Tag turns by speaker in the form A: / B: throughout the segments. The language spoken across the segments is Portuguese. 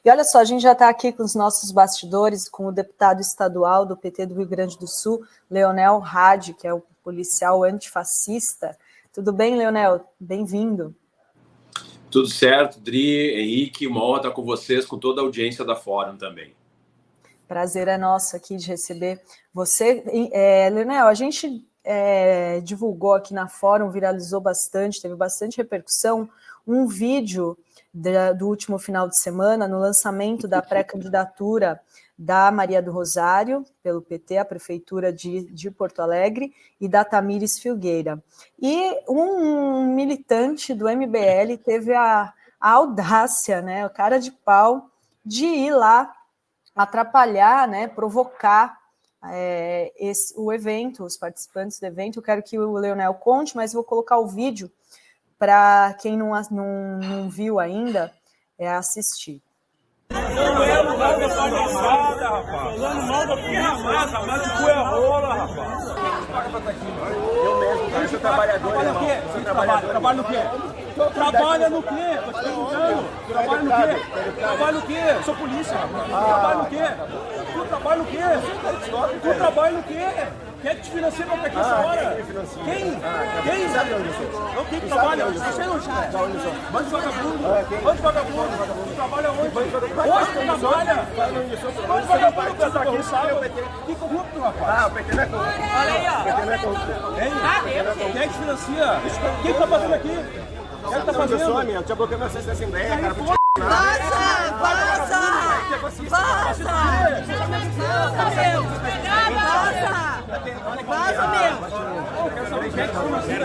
A: E olha só, a gente já está aqui com os nossos bastidores, com o deputado estadual do PT do Rio Grande do Sul, Leonel Hadi, que é o policial antifascista. Tudo bem, Leonel? Bem-vindo.
B: Tudo certo, Dri, Henrique, uma honra estar com vocês, com toda a audiência da Fórum também.
A: Prazer é nosso aqui de receber você. Leonel, a gente divulgou aqui na Fórum, viralizou bastante, teve bastante repercussão, um vídeo do último final de semana, no lançamento da pré-candidatura da Maria do Rosário, pelo PT, a Prefeitura de Porto Alegre, e da Tamires Filgueira. E um militante do MBL teve a audácia, né, a cara de pau, de ir lá atrapalhar, né, provocar o evento, os participantes do evento. Eu quero que o Leonel conte, mas vou colocar o vídeo para quem não viu ainda assistir.
C: Não é lugar da palhaçada, rapaz. Falando mal da polícia, mas o cu é rola, rapaz.
D: Eu mesmo, cara, sou trabalhador.
C: Trabalha no quê? Você trabalha no quê? Trabalha no quê? Tô te perguntando. Trabalha no quê? Trabalha no quê? Eu sou polícia. Trabalha no quê? Tu trabalha no quê? Tu trabalha no quê? Quem é que te financia pra ficar aqui essa hora? Quem? Quem?
D: Sabe onde eu sou?
C: Não, quem que trabalha? Você não sabe. Bando de vagabundo. Bando de vagabundo. Tu trabalha onde? Hoje tu trabalha? Bando de vagabundo pra estar aqui, sabe? Que corrupto, rapaz.
D: Ah, o PT não é corrupto.
C: Olha aí, ó.
D: O PT não é corrupto.
C: Quem é que te financia? Quem que tá fazendo aqui? Quem é que tá fazendo?
D: Eu sou, amigo. Eu tinha bloqueado meu acesso da Assembleia, cara.
C: Vaza, meu! Quero saber quem é que te financia.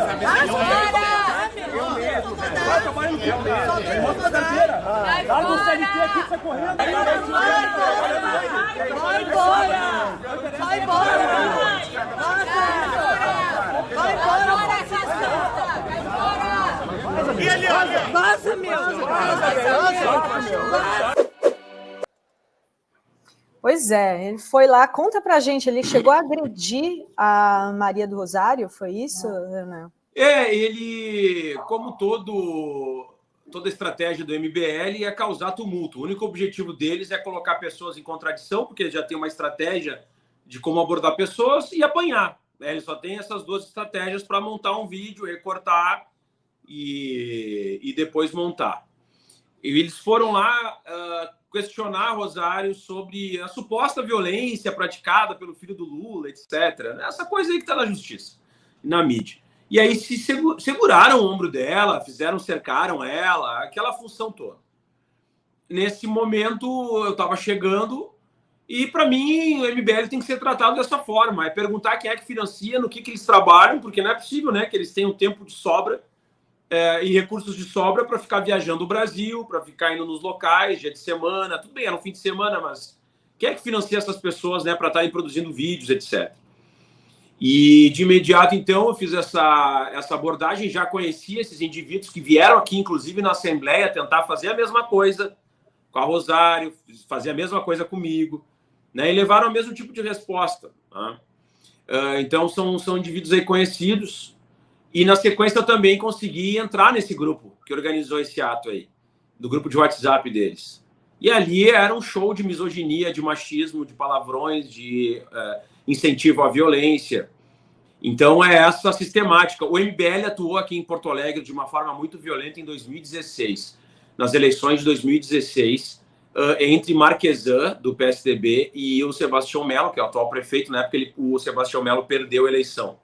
C: Eu mesmo, velho. Vai trabalhando no quê? Mostra a carteira. Larga o CLT aqui que você correndo.
E: Vai embora! Vai embora! Vai embora, fascista! Vaza, meu!
A: Pois é, ele foi lá, conta pra gente, ele chegou a agredir a Maria do Rosário, foi isso, Leonel?
B: Ele, como toda estratégia do MBL, é causar tumulto. O único objetivo deles é colocar pessoas em contradição, porque eles já têm uma estratégia de como abordar pessoas e apanhar. Eles só têm essas duas estratégias para montar um vídeo, recortar e depois montar. E eles foram lá questionar Rosário sobre a suposta violência praticada pelo filho do Lula, etc. Essa coisa aí que está na justiça, na mídia. E aí se seguraram o ombro dela, cercaram ela, aquela função toda. Nesse momento, eu estava chegando e, para mim, o MBL tem que ser tratado dessa forma. É perguntar quem é que financia, no que eles trabalham, porque não é possível, né, que eles tenham tempo de sobra e recursos de sobra para ficar viajando o Brasil, para ficar indo nos locais, dia de semana. Tudo bem, é no fim de semana, mas quem é que financia essas pessoas, né, para estarem produzindo vídeos, etc. E, de imediato, então, eu fiz essa abordagem, já conhecia esses indivíduos que vieram aqui, inclusive, na Assembleia, tentar fazer a mesma coisa com a Rosário, fazer a mesma coisa comigo, né, e levaram o mesmo tipo de resposta. Tá? Então, são indivíduos aí conhecidos. E, na sequência, eu também consegui entrar nesse grupo que organizou esse ato aí, do grupo de WhatsApp deles. E ali era um show de misoginia, de machismo, de palavrões, de incentivo à violência. Então, é essa sistemática. O MBL atuou aqui em Porto Alegre de uma forma muito violenta em 2016, nas eleições de 2016, entre Marquesan, do PSDB, e o Sebastião Melo, que é o atual prefeito. Na época, o Sebastião Melo perdeu a eleição.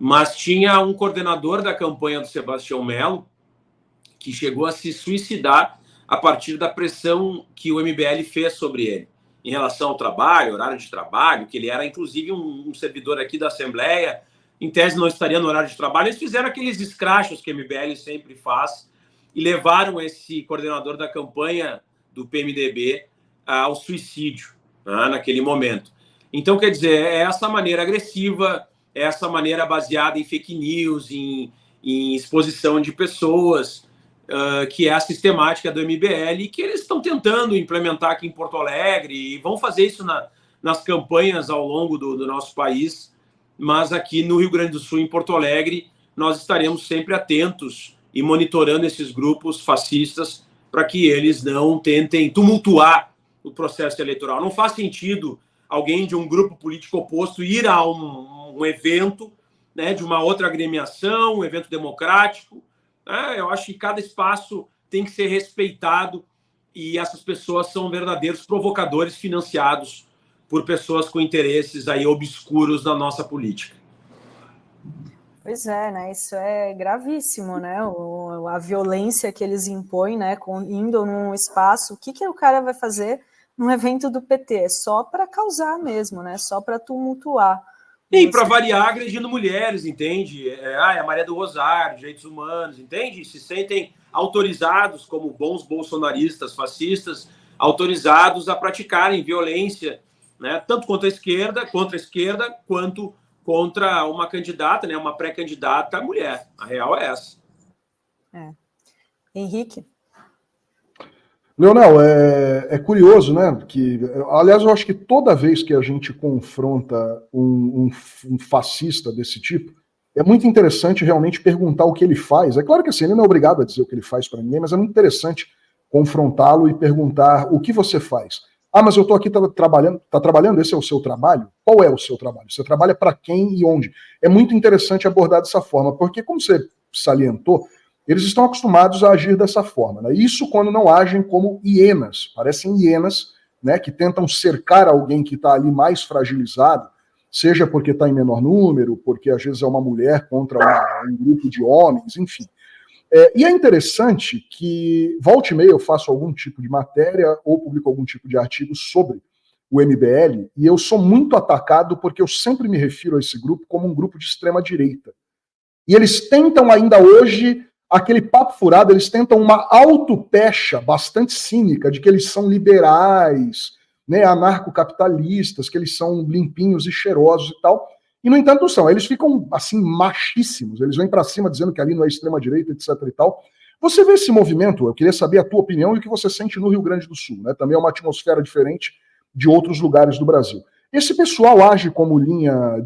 B: Mas tinha um coordenador da campanha do Sebastião Melo que chegou a se suicidar a partir da pressão que o MBL fez sobre ele em relação ao trabalho, horário de trabalho, que ele era, inclusive, um servidor aqui da Assembleia, em tese não estaria no horário de trabalho. Eles fizeram aqueles escrachos que o MBL sempre faz e levaram esse coordenador da campanha do PMDB ao suicídio, né, naquele momento. Então, quer dizer, é essa maneira agressiva, essa maneira baseada em fake news, em exposição de pessoas, que é a sistemática do MBL, que eles estão tentando implementar aqui em Porto Alegre e vão fazer isso nas campanhas ao longo do nosso país, mas aqui no Rio Grande do Sul, em Porto Alegre, nós estaremos sempre atentos e monitorando esses grupos fascistas para que eles não tentem tumultuar o processo eleitoral. Não faz sentido alguém de um grupo político oposto ir a um evento, né, de uma outra agremiação, um evento democrático. Eu acho que cada espaço tem que ser respeitado e essas pessoas são verdadeiros provocadores financiados por pessoas com interesses aí obscuros na nossa política.
A: Pois é, né? Isso é gravíssimo, né? A violência que eles impõem, né? Indo num espaço, o que o cara vai fazer num evento do PT? É só para causar mesmo, né? Só para tumultuar.
B: E para variar, agredindo mulheres, entende? A Maria do Rosário, direitos humanos, entende? Se sentem autorizados, como bons bolsonaristas, fascistas, autorizados a praticarem violência, né? Tanto contra a esquerda, quanto contra uma candidata, né? Uma pré-candidata mulher. A real é essa.
A: Henrique?
F: Leonel, é curioso, né? Que, aliás, eu acho que toda vez que a gente confronta um fascista desse tipo, é muito interessante realmente perguntar o que ele faz. É claro que assim, ele não é obrigado a dizer o que ele faz para ninguém, mas é muito interessante confrontá-lo e perguntar o que você faz. Ah, mas eu estou aqui trabalhando, esse é o seu trabalho? Qual é o seu trabalho? Você trabalha para quem e onde? É muito interessante abordar dessa forma, porque, como você salientou, eles estão acostumados a agir dessa forma. Né? Isso quando não agem como hienas, parecem hienas, né, que tentam cercar alguém que está ali mais fragilizado, seja porque está em menor número, porque às vezes é uma mulher contra um grupo de homens, enfim. E é interessante que, volta e meia, eu faço algum tipo de matéria ou publico algum tipo de artigo sobre o MBL, e eu sou muito atacado porque eu sempre me refiro a esse grupo como um grupo de extrema-direita. E eles tentam ainda hoje, aquele papo furado, eles tentam uma autopecha bastante cínica de que eles são liberais, né, anarcocapitalistas, que eles são limpinhos e cheirosos e tal. E, no entanto, não são. Eles ficam, assim, machíssimos. Eles vêm para cima dizendo que ali não é extrema-direita, etc. e tal. Você vê esse movimento, eu queria saber a tua opinião e o que você sente no Rio Grande do Sul. Né? Também é uma atmosfera diferente de outros lugares do Brasil. Esse pessoal age como linha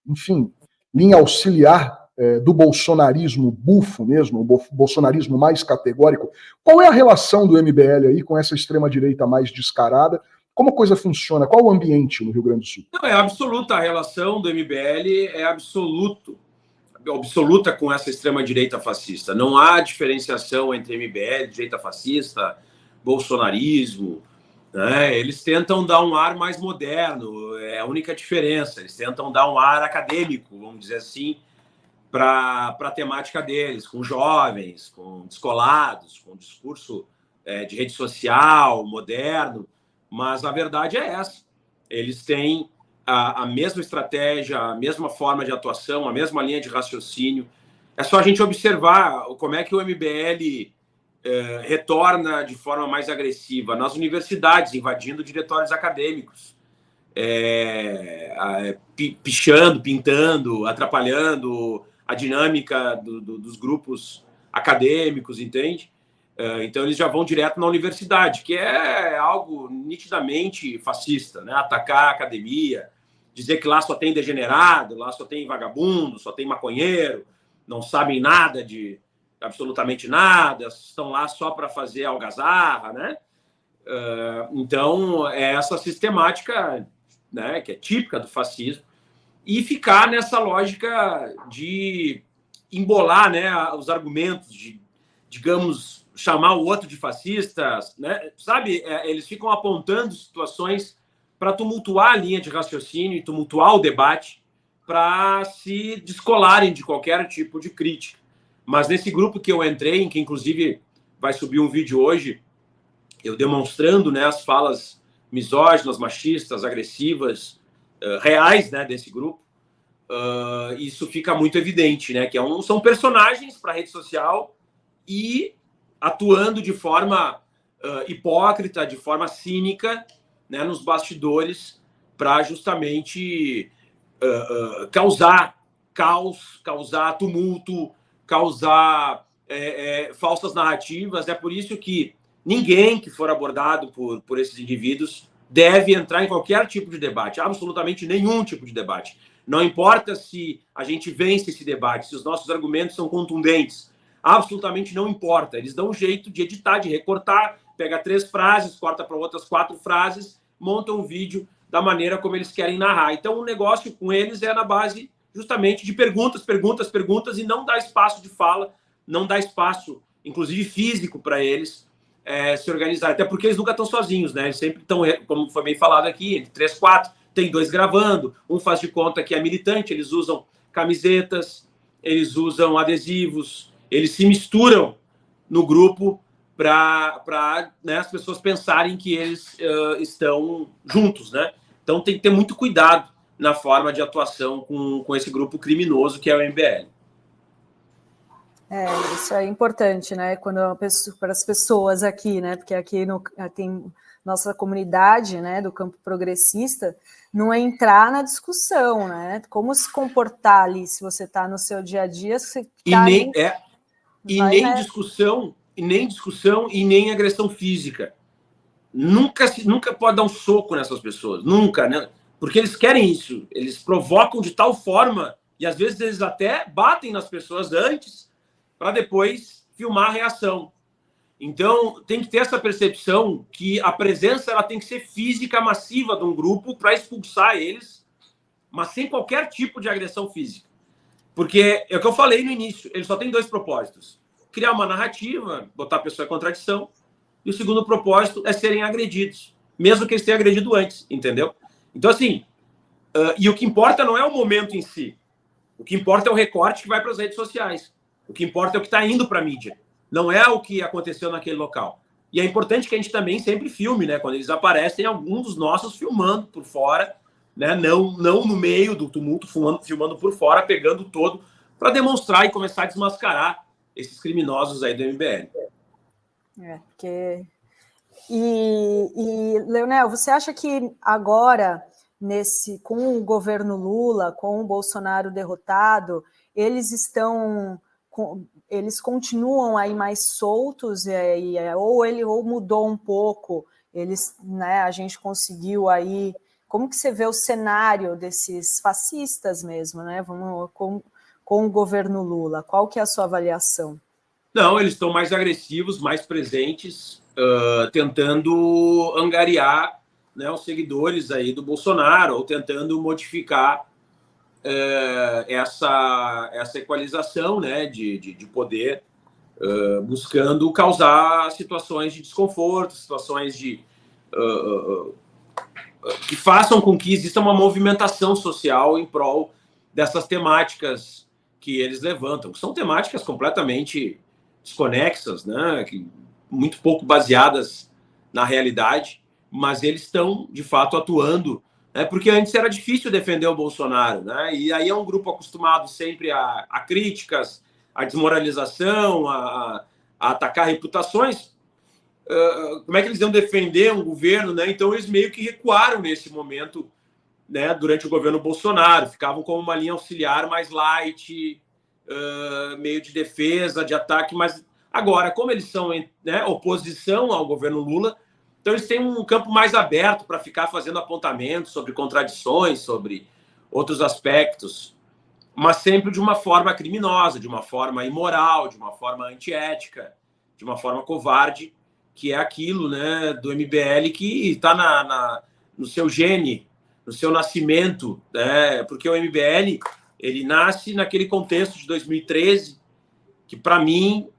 F: enfim, linha auxiliar do bolsonarismo bufo mesmo, o bolsonarismo mais categórico. Qual é a relação do MBL aí com essa extrema-direita mais descarada? Como a coisa funciona? Qual o ambiente no Rio Grande do Sul?
B: Não, é absoluta. A relação do MBL é absoluta com essa extrema-direita fascista. Não há diferenciação entre MBL, direita fascista, bolsonarismo. Né? Eles tentam dar um ar mais moderno, é a única diferença. Eles tentam dar um ar acadêmico, vamos dizer assim, para a temática deles, com jovens, com descolados, com discurso de rede social, moderno. Mas a verdade é essa. Eles têm a mesma estratégia, a mesma forma de atuação, a mesma linha de raciocínio. É só a gente observar como é que o MBL retorna de forma mais agressiva nas universidades, invadindo diretórios acadêmicos, pichando, pintando, atrapalhando a dinâmica dos grupos acadêmicos, entende? Então, eles já vão direto na universidade, que é algo nitidamente fascista, né? Atacar a academia, dizer que lá só tem degenerado, lá só tem vagabundo, só tem maconheiro, não sabem nada de absolutamente nada, estão lá só para fazer algazarra, né? Então, é essa sistemática, né, que é típica do fascismo, e ficar nessa lógica de embolar, né, os argumentos, de, digamos, chamar o outro de fascista, né? Sabe? Eles ficam apontando situações para tumultuar a linha de raciocínio e tumultuar o debate para se descolarem de qualquer tipo de crítica. Mas nesse grupo que eu entrei, em que inclusive vai subir um vídeo hoje, eu demonstrando, né, as falas misóginas, machistas, agressivas, reais, né, desse grupo, isso fica muito evidente, né, que são personagens para a rede social e atuando de forma hipócrita, de forma cínica, né, nos bastidores, para justamente causar caos, causar tumulto, causar falsas narrativas. É por isso que ninguém que for abordado por esses indivíduos deve entrar em qualquer tipo de debate, absolutamente nenhum tipo de debate. Não importa se a gente vence esse debate, se os nossos argumentos são contundentes. absolutamente não importa. Eles dão um jeito de editar, de recortar, pega 3 frases, corta para outras 4 frases, montam um vídeo da maneira como eles querem narrar. Então, o negócio com eles é na base justamente de perguntas, e não dá espaço de fala, não dá espaço, inclusive físico, para eles se organizarem. Até porque eles nunca estão sozinhos, né? Eles sempre estão, como foi bem falado aqui, entre 3, 4, tem 2 gravando, um faz de conta que é militante, eles usam camisetas, eles usam adesivos, eles se misturam no grupo para né, as pessoas pensarem que eles estão juntos, né? Então tem que ter muito cuidado na forma de atuação com esse grupo criminoso que é o MBL.
A: Isso é importante, né? Quando para as pessoas aqui, né? Porque aqui tem nossa comunidade, né? Do campo progressista, não é entrar na discussão, né? Como se comportar ali se você está no seu dia a dia, você tá
B: nem discussão e nem agressão física. Nunca pode dar um soco nessas pessoas, nunca, né? Porque eles querem isso, eles provocam de tal forma e às vezes eles até batem nas pessoas antes para depois filmar a reação. Então tem que ter essa percepção que a presença ela tem que ser física, massiva de um grupo para expulsar eles, mas sem qualquer tipo de agressão física. Porque é o que eu falei no início, eles só têm 2 propósitos: criar uma narrativa, botar a pessoa em contradição, e o segundo propósito é serem agredidos, mesmo que eles tenham agredido antes, entendeu? Então, assim, e o que importa não é o momento em si, o que importa é o recorte que vai para as redes sociais, o que importa é o que está indo para a mídia, não é o que aconteceu naquele local. E é importante que a gente também sempre filme, né? Quando eles aparecem, alguns dos nossos filmando por fora, né? Não no meio do tumulto, filmando por fora, pegando todo, para demonstrar e começar a desmascarar esses criminosos aí do MBL.
A: E Leonel, você acha que agora, com o governo Lula, com o Bolsonaro derrotado, eles continuam aí mais soltos, ou mudou um pouco? Né, a gente conseguiu aí... Como que você vê o cenário desses fascistas mesmo, né? Com o governo Lula? Qual que é a sua avaliação?
B: Não, eles estão mais agressivos, mais presentes, tentando angariar, né, os seguidores aí do Bolsonaro, ou tentando modificar essa equalização, né, de poder, buscando causar situações de desconforto, situações que façam com que exista uma movimentação social em prol dessas temáticas que eles levantam, que são temáticas completamente desconexas, né, muito pouco baseadas na realidade, mas eles estão, de fato, atuando, né, porque antes era difícil defender o Bolsonaro, né, e aí é um grupo acostumado sempre a críticas, a desmoralização, a atacar reputações. Como é que eles iam defender um governo, né? Então eles meio que recuaram nesse momento, né, durante o governo Bolsonaro, ficavam como uma linha auxiliar mais light, meio de defesa, de ataque, mas agora, como eles são, né, oposição ao governo Lula, então eles têm um campo mais aberto para ficar fazendo apontamentos sobre contradições, sobre outros aspectos, mas sempre de uma forma criminosa, de uma forma imoral, de uma forma antiética, de uma forma covarde, que é aquilo, né, do MBL que está no seu gene, no seu nascimento, né, porque o MBL ele nasce naquele contexto de 2013, que para mim,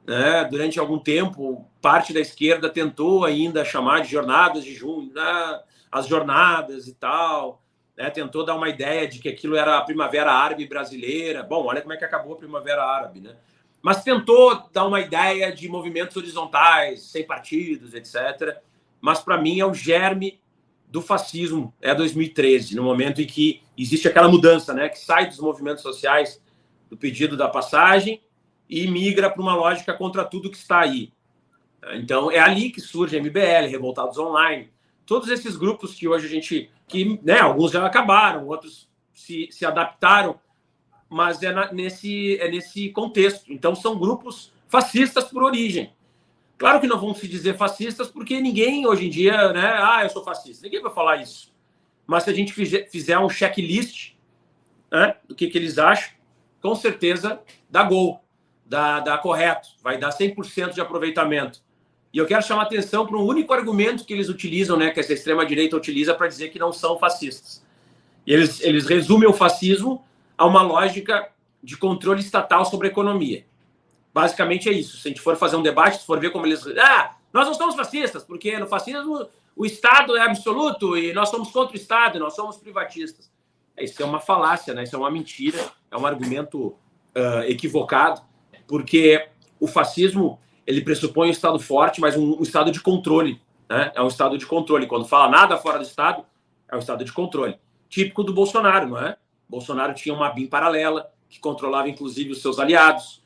B: né, durante algum tempo, parte da esquerda tentou ainda chamar de jornadas de junho, né, as jornadas e tal, né, tentou dar uma ideia de que aquilo era a Primavera Árabe brasileira. Bom, olha como é que acabou a Primavera Árabe, né? Mas tentou dar uma ideia de movimentos horizontais, sem partidos, etc. Mas, para mim, é o germe do fascismo, é 2013, no momento em que existe aquela mudança, né, que sai dos movimentos sociais, do pedido da passagem, e migra para uma lógica contra tudo que está aí. Então, é ali que surge a MBL, Revoltados Online, todos esses grupos que hoje né, alguns já acabaram, outros se adaptaram, mas é nesse contexto. Então, são grupos fascistas por origem. Claro que não vão se dizer fascistas, porque ninguém hoje em dia, né, eu sou fascista. Ninguém vai falar isso. Mas se a gente fizer um checklist, né, do que eles acham, com certeza dá gol. dar correto, vai dar 100% de aproveitamento. E eu quero chamar a atenção para um único argumento que eles utilizam, né, que essa extrema-direita utiliza para dizer que não são fascistas. E eles resumem o fascismo a uma lógica de controle estatal sobre a economia. Basicamente é isso. Se a gente for fazer um debate, se for ver como eles... nós não somos fascistas, porque no fascismo o Estado é absoluto e nós somos contra o Estado, e nós somos privatistas. Isso é uma falácia, né? Isso é uma mentira, é um argumento equivocado, porque o fascismo ele pressupõe um Estado forte, mas um Estado de controle, né? É um Estado de controle. Quando fala nada fora do Estado, é um Estado de controle. Típico do Bolsonaro, não é? Bolsonaro tinha uma BIM paralela, que controlava inclusive os seus aliados,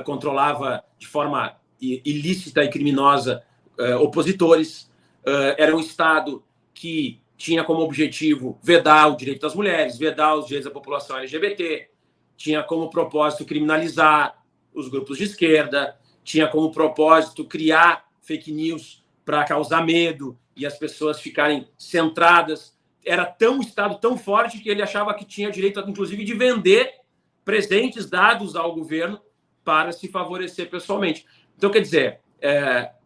B: controlava de forma ilícita e criminosa opositores. Era um Estado que tinha como objetivo vedar o direito das mulheres, vedar os direitos da população LGBT, tinha como propósito criminalizar os grupos de esquerda, tinha como propósito criar fake news para causar medo e as pessoas ficarem centradas. Era um Estado tão forte que ele achava que tinha direito, inclusive, de vender presentes dados ao governo para se favorecer pessoalmente. Então, quer dizer,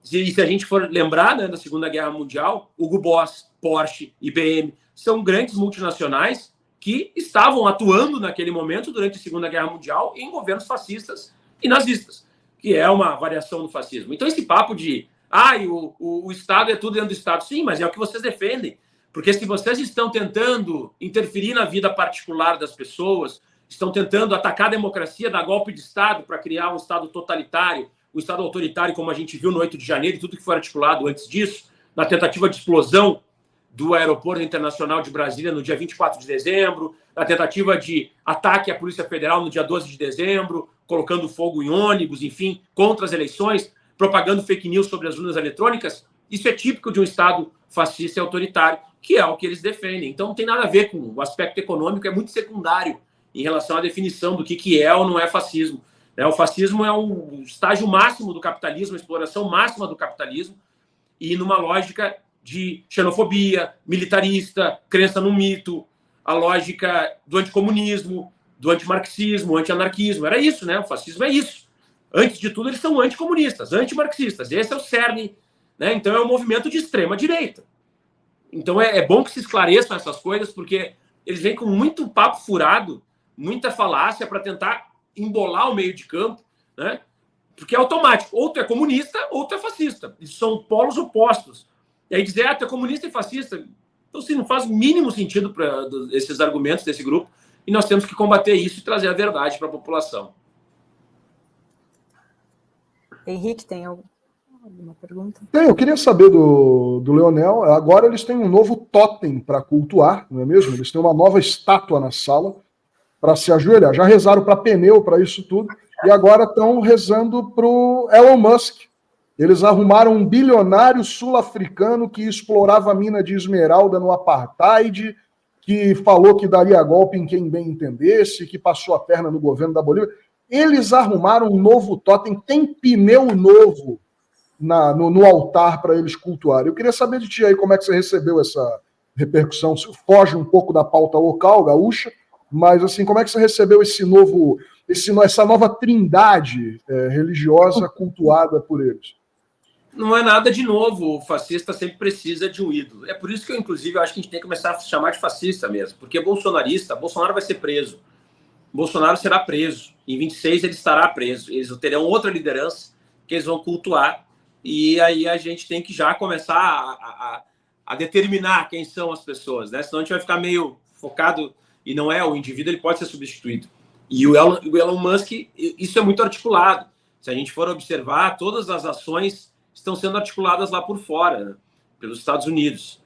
B: se a gente for lembrar, né, da Segunda Guerra Mundial, Hugo Boss, Porsche, IBM, são grandes multinacionais que estavam atuando naquele momento, durante a Segunda Guerra Mundial, em governos fascistas e nazistas, que é uma variação do fascismo. Então, esse papo de o Estado é tudo dentro do Estado, sim, mas é o que vocês defendem. Porque se vocês estão tentando interferir na vida particular das pessoas, estão tentando atacar a democracia, dar golpe de Estado para criar um Estado totalitário, um Estado autoritário, como a gente viu no 8 de janeiro, e tudo que foi articulado antes disso, na tentativa de explosão do aeroporto internacional de Brasília no dia 24 de dezembro, na tentativa de ataque à Polícia Federal no dia 12 de dezembro, colocando fogo em ônibus, enfim, contra as eleições, propagando fake news sobre as urnas eletrônicas. Isso é típico de um Estado fascista e autoritário, que é o que eles defendem. Então não tem nada a ver com o aspecto econômico, é muito secundário em relação à definição do que é ou não é fascismo. O fascismo é um estágio máximo do capitalismo, a exploração máxima do capitalismo, e numa lógica de xenofobia, militarista, crença no mito, a lógica do anticomunismo, do antimarxismo, antianarquismo. Era isso, né? O fascismo é isso. Antes de tudo, eles são anticomunistas, antimarxistas. Esse é o cerne, né? Então é um movimento de extrema-direita. Então é bom que se esclareçam essas coisas, porque eles vêm com muito papo furado, muita falácia para tentar embolar o meio de campo, né? Porque é automático. Ou tu é comunista, ou tu é fascista. Isso são polos opostos. E aí dizer, tu é comunista e fascista, então assim, não faz o mínimo sentido para esses argumentos desse grupo, e nós temos que combater isso e trazer a verdade para a população.
A: Henrique, tem alguma pergunta?
F: Eu queria saber do Leonel. Agora eles têm um novo totem para cultuar, não é mesmo? Eles têm uma nova estátua na sala para se ajoelhar. Já rezaram para pneu, para isso tudo, e agora estão rezando para o Elon Musk. Eles arrumaram um bilionário sul-africano que explorava a mina de esmeralda no apartheid, que falou que daria golpe em quem bem entendesse, que passou a perna no governo da Bolívia. Eles arrumaram um novo totem, tem pneu novo no altar para eles cultuarem. Eu queria saber de ti aí como é que você recebeu essa repercussão. Foge um pouco da pauta local, gaúcha, mas assim, como é que você recebeu essa nova trindade religiosa cultuada por eles?
B: Não é nada de novo. O fascista sempre precisa de um ídolo. É por isso que eu, inclusive, acho que a gente tem que começar a chamar de fascista mesmo. Porque Bolsonaro vai ser preso. Bolsonaro será preso. Em 26 ele estará preso. Eles terão outra liderança que eles vão cultuar. E aí a gente tem que já começar a determinar quem são as pessoas, né? Senão a gente vai ficar meio focado, e não é o indivíduo, ele pode ser substituído. E o Elon Musk, isso é muito articulado. Se a gente for observar, todas as ações estão sendo articuladas lá por fora, né? Pelos Estados Unidos,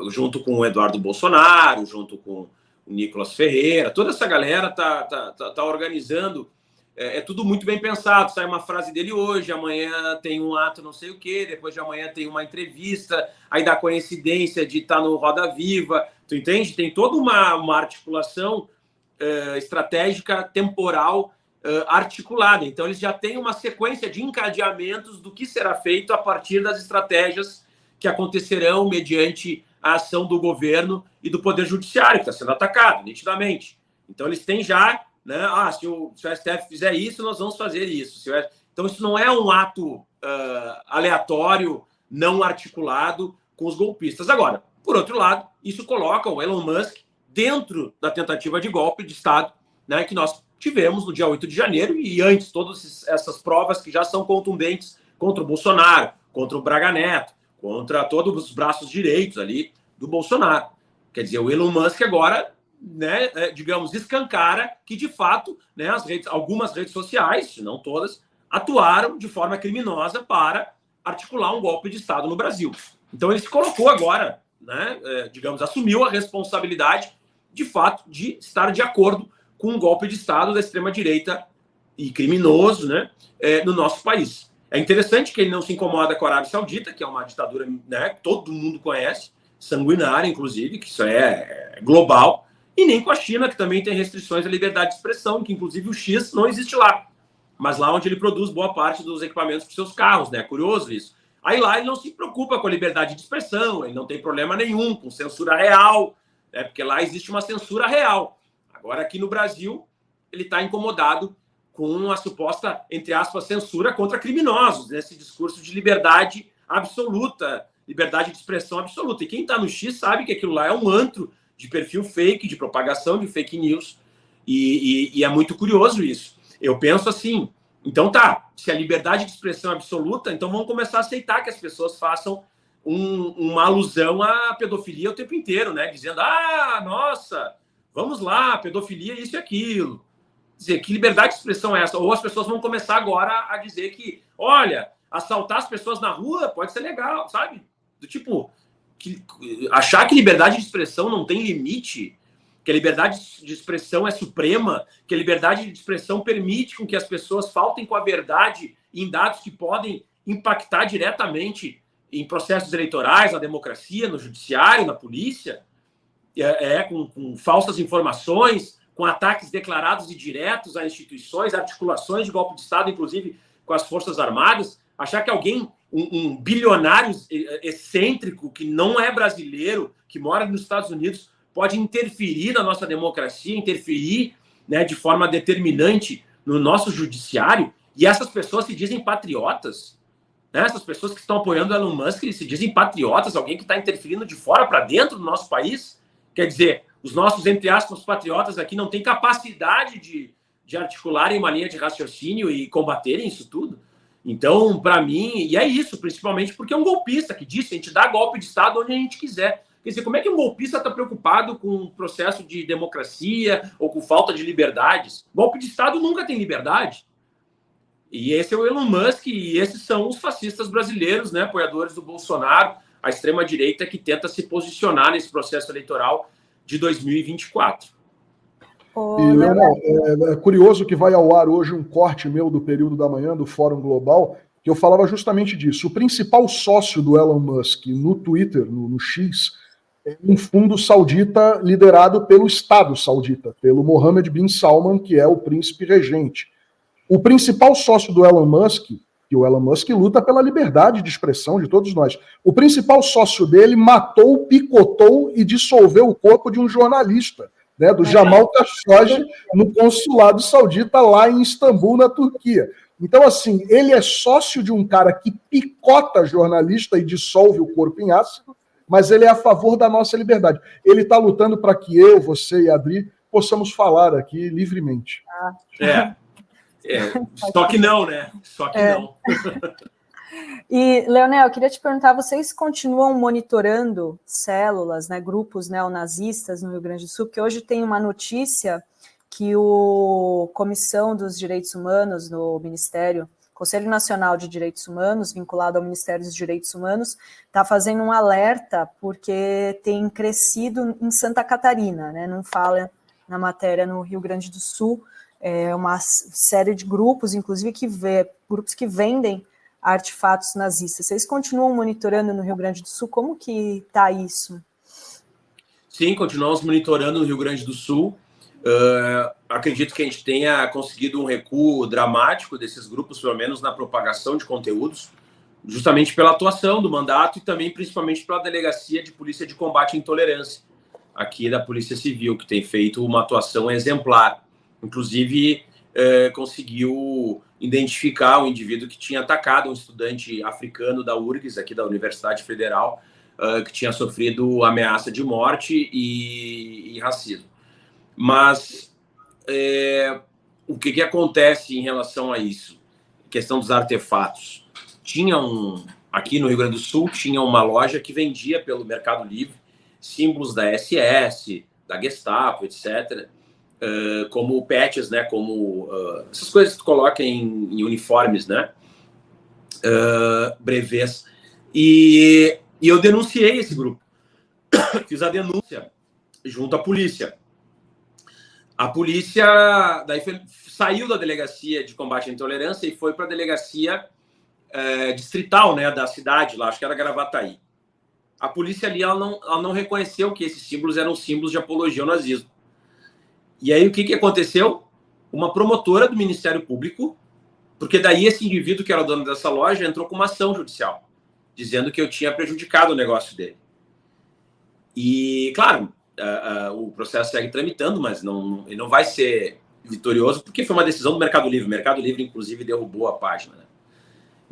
B: junto com o Eduardo Bolsonaro, junto com o Nicolas Ferreira, toda essa galera tá organizando. É tudo muito bem pensado. Sai uma frase dele hoje, amanhã tem um ato não sei o quê, depois de amanhã tem uma entrevista, aí dá coincidência de estar no Roda Viva, tu entende? Tem toda uma articulação estratégica, temporal, articulada. Então eles já têm uma sequência de encadeamentos do que será feito a partir das estratégias que acontecerão mediante a ação do governo e do Poder Judiciário, que está sendo atacado, nitidamente. Então eles têm já né? Se o STF fizer isso, nós vamos fazer isso. Então, isso não é um ato aleatório, não articulado com os golpistas. Agora, por outro lado, isso coloca o Elon Musk dentro da tentativa de golpe de Estado, né, que nós tivemos no dia 8 de janeiro e antes, todas essas provas que já são contundentes contra o Bolsonaro, contra o Braga Neto, contra todos os braços direitos ali do Bolsonaro. Quer dizer, o Elon Musk agora, né, digamos, escancara que, de fato, né, algumas redes sociais, se não todas, atuaram de forma criminosa para articular um golpe de Estado no Brasil. Então, ele se colocou agora, né, digamos, assumiu a responsabilidade, de fato, de estar de acordo com um golpe de Estado da extrema-direita e criminoso, né, no nosso país. É interessante que ele não se incomoda com a Arábia Saudita, que é uma ditadura, né, que todo mundo conhece, sanguinária, inclusive, que isso é global, e nem com a China, que também tem restrições à liberdade de expressão, que inclusive o X não existe lá, mas lá onde ele produz boa parte dos equipamentos para seus carros, né? Curioso isso. Aí lá ele não se preocupa com a liberdade de expressão, ele não tem problema nenhum com censura real, né? Porque lá existe uma censura real. Agora, aqui no Brasil, ele está incomodado com a suposta, entre aspas, censura contra criminosos, nesse discurso de liberdade absoluta, liberdade de expressão absoluta. E quem está no X sabe que aquilo lá é um antro de perfil fake, de propagação de fake news, e é muito curioso isso. Eu penso assim, então se a liberdade de expressão é absoluta, então vamos começar a aceitar que as pessoas façam uma alusão à pedofilia o tempo inteiro, né? Dizendo, nossa, vamos lá, pedofilia, isso e aquilo. Dizer, que liberdade de expressão é essa? Ou as pessoas vão começar agora a dizer que, olha, assaltar as pessoas na rua pode ser legal, sabe? Do tipo, achar que liberdade de expressão não tem limite, que a liberdade de expressão é suprema, que a liberdade de expressão permite com que as pessoas faltem com a verdade em dados que podem impactar diretamente em processos eleitorais, na democracia, no judiciário, na polícia, com falsas informações, com ataques declarados e diretos a instituições, articulações de golpe de Estado, inclusive com as Forças Armadas, achar que alguém, um bilionário excêntrico, que não é brasileiro, que mora nos Estados Unidos, pode interferir na nossa democracia, interferir, né, de forma determinante no nosso judiciário, e essas pessoas se dizem patriotas, né? Essas pessoas que estão apoiando o Elon Musk se dizem patriotas, alguém que está interferindo de fora para dentro do nosso país. Quer dizer, os nossos, entre aspas, patriotas aqui não têm capacidade de articularem uma linha de raciocínio e combaterem isso tudo. Então, para mim, e é isso, principalmente porque é um golpista que disse, a gente dá golpe de Estado onde a gente quiser. Quer dizer, como é que um golpista está preocupado com o processo de democracia ou com falta de liberdades? Golpe de Estado nunca tem liberdade. E esse é o Elon Musk, e esses são os fascistas brasileiros, né, apoiadores do Bolsonaro, a extrema-direita que tenta se posicionar nesse processo eleitoral de 2024.
F: E, Leonel, é curioso que vai ao ar hoje um corte meu do período da manhã do Fórum Global, que eu falava justamente disso. O principal sócio do Elon Musk no Twitter, no X, é um fundo saudita liderado pelo Estado saudita, pelo Mohammed bin Salman, que é o príncipe regente. O principal sócio do Elon Musk, que o Elon Musk luta pela liberdade de expressão de todos nós, o principal sócio dele matou, picotou e dissolveu o corpo de um jornalista, né, do Jamal Khashoggi, no consulado saudita lá em Istambul, na Turquia. Então, assim, ele é sócio de um cara que picota jornalista e dissolve o corpo em ácido, mas ele é a favor da nossa liberdade. Ele está lutando para que eu, você e a Adri possamos falar aqui livremente.
B: Só que não, né? Só que não.
A: E, Leonel, eu queria te perguntar, vocês continuam monitorando células, né, grupos neonazistas no Rio Grande do Sul? Porque hoje tem uma notícia que o Comissão dos Direitos Humanos no Ministério, Conselho Nacional de Direitos Humanos, vinculado ao Ministério dos Direitos Humanos, está fazendo um alerta porque tem crescido em Santa Catarina, né? Não fala na matéria no Rio Grande do Sul, uma série de grupos, inclusive grupos que vendem artefatos nazistas. Vocês continuam monitorando no Rio Grande do Sul? Como que está isso?
B: Sim, continuamos monitorando no Rio Grande do Sul. Acredito que a gente tenha conseguido um recuo dramático desses grupos, pelo menos na propagação de conteúdos, justamente pela atuação do mandato e também principalmente pela Delegacia de Polícia de Combate à Intolerância, aqui da Polícia Civil, que tem feito uma atuação exemplar, Inclusive, conseguiu identificar o indivíduo que tinha atacado um estudante africano da URGS, aqui da Universidade Federal, que tinha sofrido ameaça de morte e racismo. Mas o que acontece em relação a isso? Questão dos artefatos. Aqui no Rio Grande do Sul, tinha uma loja que vendia pelo Mercado Livre símbolos da SS, da Gestapo, etc., como patches, né, como essas coisas que tu coloca em uniformes, né, brevês. E eu denunciei esse grupo. Fiz a denúncia junto à polícia. A polícia daí saiu da delegacia de combate à intolerância e foi para a delegacia distrital, né, da cidade lá, acho que era Gravataí. A polícia ali ela não reconheceu que esses símbolos eram símbolos de apologia ao nazismo. E aí o que aconteceu? Uma promotora do Ministério Público, porque daí esse indivíduo que era o dono dessa loja entrou com uma ação judicial, dizendo que eu tinha prejudicado o negócio dele. E, claro, o processo segue tramitando, mas ele não vai ser vitorioso, porque foi uma decisão do Mercado Livre. O Mercado Livre, inclusive, derrubou a página, né?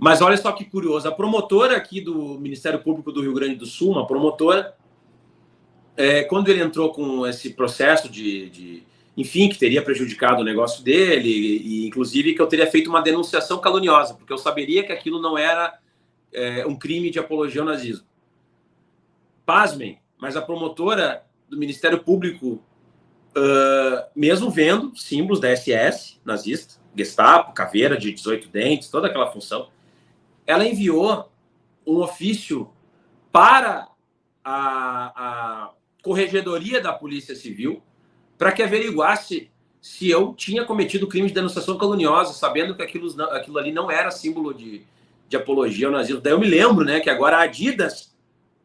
B: Mas olha só que curioso, a promotora aqui do Ministério Público do Rio Grande do Sul, uma promotora, quando ele entrou com esse processo enfim, que teria prejudicado o negócio dele, e inclusive que eu teria feito uma denunciação caluniosa, porque eu saberia que aquilo não era um crime de apologia ao nazismo. Pasmem, mas a promotora do Ministério Público, mesmo vendo símbolos da SS nazista, Gestapo, caveira de 18 dentes, toda aquela função, ela enviou um ofício para a Corregedoria da Polícia Civil para que averiguasse se eu tinha cometido crime de denunciação caluniosa, sabendo que aquilo ali não era símbolo de apologia ao nazismo. Daí eu me lembro, né, que agora a Adidas,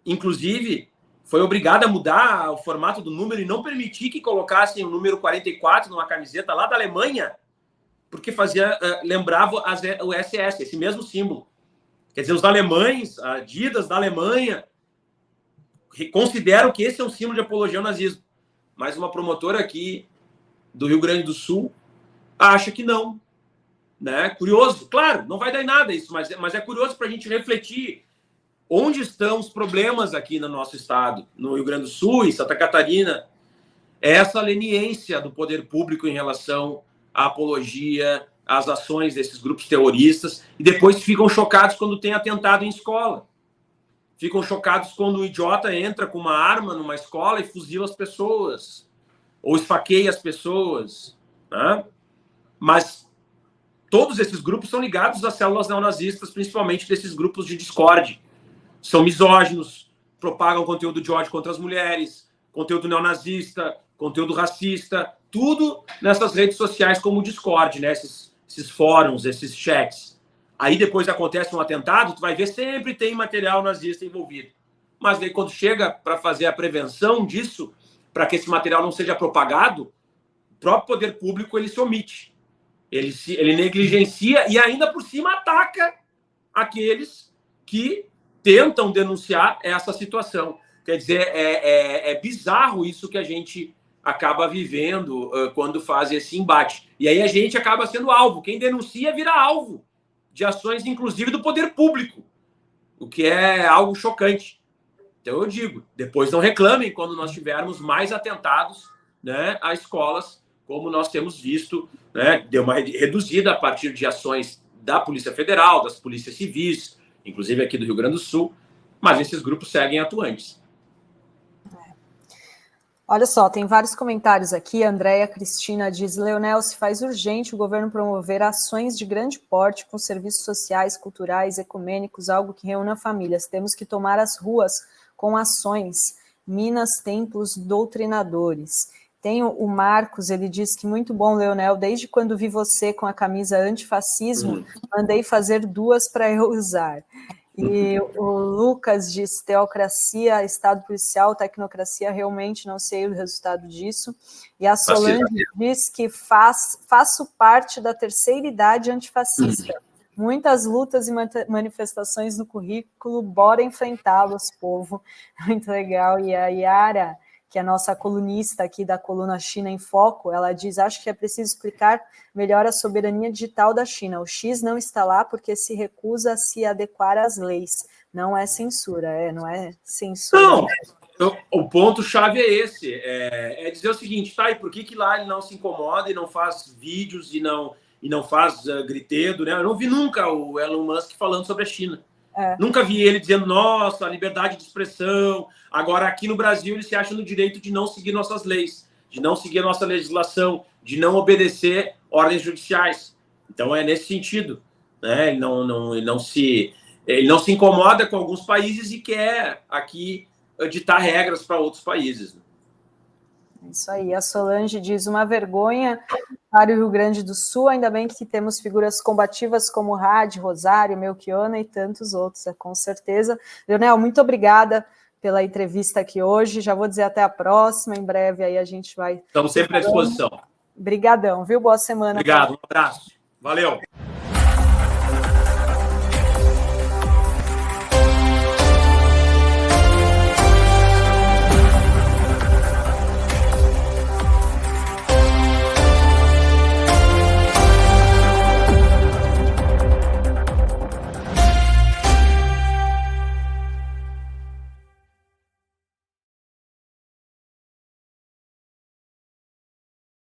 B: inclusive, foi obrigada a mudar o formato do número e não permitir que colocassem o número 44 numa camiseta lá da Alemanha, porque lembrava o SS, esse mesmo símbolo. Quer dizer, os alemães, a Adidas da Alemanha, consideram que esse é um símbolo de apologia ao nazismo. Mas uma promotora aqui do Rio Grande do Sul acha que não. Né? Curioso, claro, não vai dar em nada isso, mas é curioso para a gente refletir onde estão os problemas aqui no nosso estado, no Rio Grande do Sul e Santa Catarina. Essa leniência do poder público em relação à apologia, às ações desses grupos terroristas, e depois ficam chocados quando tem atentado em escola. Ficam chocados quando o idiota entra com uma arma numa escola e fuzila as pessoas, ou esfaqueia as pessoas. Né? Mas todos esses grupos são ligados às células neonazistas, principalmente desses grupos de Discord. São misóginos, propagam conteúdo de ódio contra as mulheres, conteúdo neonazista, conteúdo racista, tudo nessas redes sociais como o Discord, né? Esses fóruns, esses chats. Aí depois acontece um atentado, tu vai ver sempre tem material nazista envolvido. Mas aí quando chega para fazer a prevenção disso, para que esse material não seja propagado, o próprio poder público ele se omite. Ele negligencia e ainda por cima ataca aqueles que tentam denunciar essa situação. Quer dizer, é bizarro isso que a gente acaba vivendo quando faz esse embate. E aí a gente acaba sendo alvo. Quem denuncia vira alvo de ações, inclusive, do poder público, o que é algo chocante. Então eu digo, depois não reclamem quando nós tivermos mais atentados, né, a escolas, como nós temos visto, né, deu uma reduzida a partir de ações da Polícia Federal, das polícias civis, inclusive aqui do Rio Grande do Sul, mas esses grupos seguem atuantes.
A: Olha só, tem vários comentários aqui. A Andréia Cristina diz: Leonel, se faz urgente o governo promover ações de grande porte com serviços sociais, culturais, ecumênicos, algo que reúna famílias. Temos que tomar as ruas com ações, minas, templos, doutrinadores. Tem o Marcos, ele diz que muito bom, Leonel, desde quando vi você com a camisa antifascismo, mandei fazer 2 para eu usar. E o Lucas diz: teocracia, Estado policial, tecnocracia, realmente não sei o resultado disso. E a Solange diz que faço parte da terceira idade antifascista. Muitas lutas e manifestações no currículo, bora enfrentá-los, povo. Muito legal. E a Yara, que é a nossa colunista aqui da coluna China em Foco, ela diz, acho que é preciso explicar melhor a soberania digital da China. O X não está lá porque se recusa a se adequar às leis. Não é censura, não é censura.
B: Não, o ponto-chave é esse, é dizer o seguinte, tá, e por que lá ele não se incomoda e não faz vídeos e não faz gritedo, né? Eu não vi nunca o Elon Musk falando sobre a China. Nunca vi ele dizendo, nossa, a liberdade de expressão. Agora, aqui no Brasil, ele se acha no direito de não seguir nossas leis, de não seguir a nossa legislação, de não obedecer ordens judiciais. Então, é nesse sentido, né? Ele não se incomoda com alguns países e quer aqui ditar regras para outros países.
A: Isso aí, a Solange diz, uma vergonha para o Rio Grande do Sul, ainda bem que temos figuras combativas como Rádio, Rosário, Melchiona e tantos outros, com certeza. Leonel, muito obrigada pela entrevista aqui hoje, já vou dizer até a próxima, em breve aí a gente vai...
B: Estamos sempre à disposição.
A: Obrigadão, viu? Boa semana.
B: Obrigado, um abraço. Valeu.